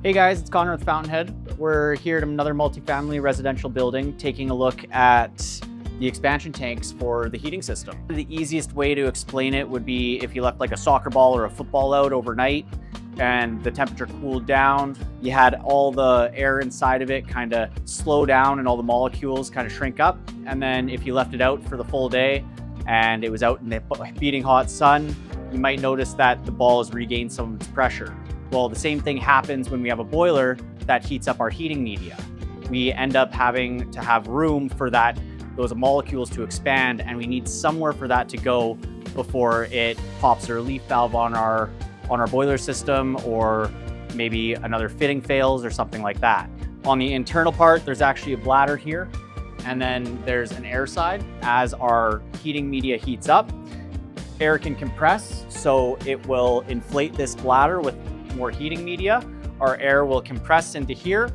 Hey guys, it's Connor with Fountainhead. We're here at another multifamily residential building taking a look at the expansion tanks for the heating system. The easiest way to explain it would be if you left like a soccer ball or a football out overnight and the temperature cooled down, you had all the air inside of it kind of slow down and all the molecules kind of shrink up. And then if you left it out for the full day and it was out in the beating hot sun, you might notice that the ball has regained some of its pressure. Well, the same thing happens when we have a boiler that heats up our heating media. We end up having to have room for those molecules to expand, and we need somewhere for that to go before it pops a relief valve on our boiler system, or maybe another fitting fails or something like that. On the internal part, there's actually a bladder here, and then there's an air side. As our heating media heats up, air can compress, so it will inflate this bladder with more heating media. Our air will compress into here,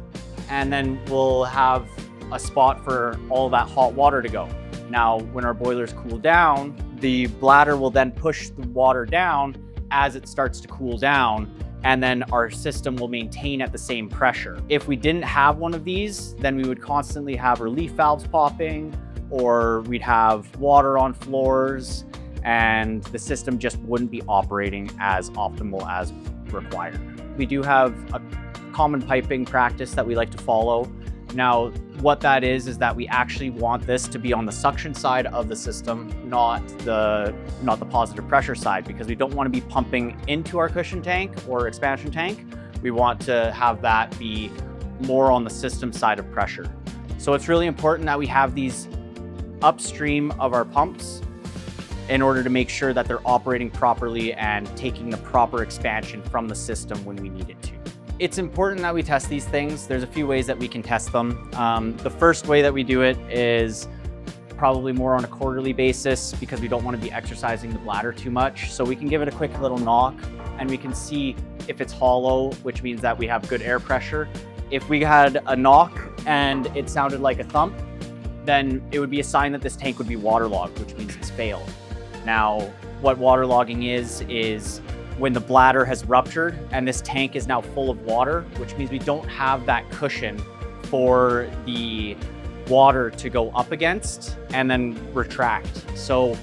and then we'll have a spot for all that hot water to go. Now, when our boilers cool down, the bladder will then push the water down as it starts to cool down, and then our system will maintain at the same pressure. If we didn't have one of these, then we would constantly have relief valves popping, or we'd have water on floors, and the system just wouldn't be operating as optimal as required. We do have a common piping practice that we like to follow. Now, what that is that we actually want this to be on the suction side of the system, not the positive pressure side, because we don't want to be pumping into our cushion tank or expansion tank. We want to have that be more on the system side of pressure. So it's really important that we have these upstream of our pumps in order to make sure that they're operating properly and taking the proper expansion from the system when we need it to. It's important that we test these things. There's a few ways that we can test them. The first way that we do it is probably more on a quarterly basis, because we don't want to be exercising the bladder too much. So we can give it a quick little knock and we can see if it's hollow, which means that we have good air pressure. If we had a knock and it sounded like a thump, then it would be a sign that this tank would be waterlogged, which means it's failed. Now, what waterlogging is when the bladder has ruptured and this tank is now full of water, which means we don't have that cushion for the water to go up against and then retract. So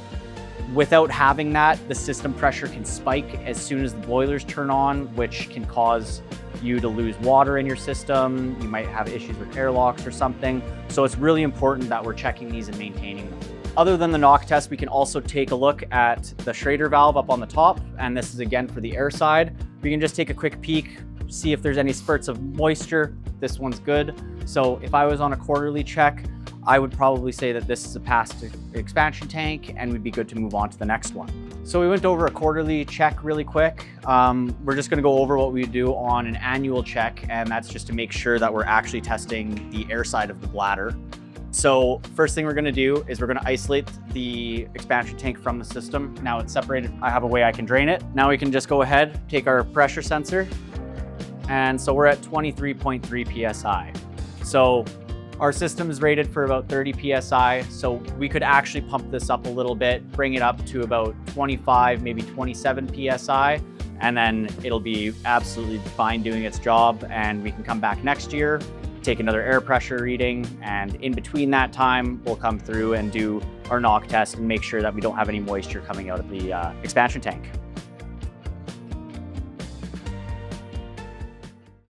without having that, the system pressure can spike as soon as the boilers turn on, which can cause you to lose water in your system. You might have issues with airlocks or something. So it's really important that we're checking these and maintaining them. Other than the knock test, we can also take a look at the Schrader valve up on the top, and this is again for the air side. We can just take a quick peek, see if there's any spurts of moisture. This one's good. So if I was on a quarterly check, I would probably say that this is a past expansion tank and we'd be good to move on to the next one. So we went over a quarterly check really quick. We're just gonna go over what we do on an annual check, and that's just to make sure that we're actually testing the air side of the bladder. So first thing we're gonna do is we're gonna isolate the expansion tank from the system. Now it's separated. I have a way I can drain it. Now we can just go ahead, take our pressure sensor. And so we're at 23.3 PSI. So our system is rated for about 30 PSI. So we could actually pump this up a little bit, bring it up to about 25, maybe 27 PSI. And then it'll be absolutely fine doing its job. And we can come back next year, take another air pressure reading, and in between that time, we'll come through and do our knock test and make sure that we don't have any moisture coming out of the expansion tank.